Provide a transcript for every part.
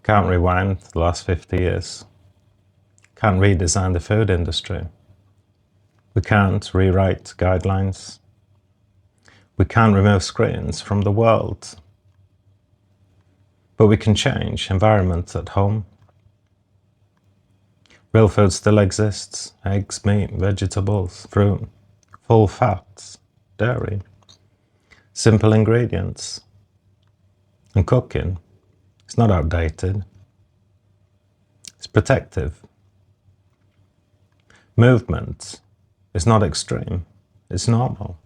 Can't rewind the last 50 years. Can't redesign the food industry. We can't rewrite guidelines. We can't remove screens from the world. But we can change environment at home. Real food still exists. Eggs, meat, vegetables, fruit, full fats, dairy, simple ingredients. And cooking, it's not outdated. It's protective. Movement is not extreme. It's normal.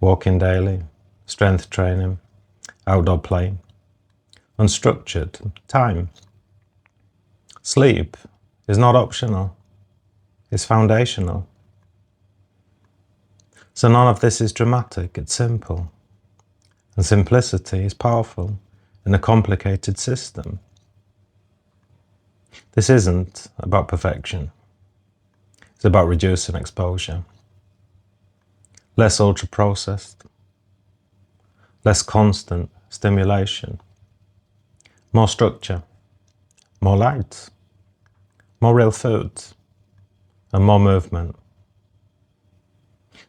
Walking daily, strength training, outdoor play, unstructured time. Sleep is not optional. It's foundational. So none of this is dramatic, it's simple. And simplicity is powerful in a complicated system. This isn't about perfection. It's about reducing exposure. Less ultra-processed. Less constant stimulation. More structure. More light. More real food. And more movement.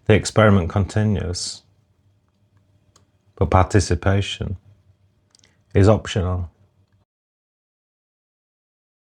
The experiment continues. But participation is optional.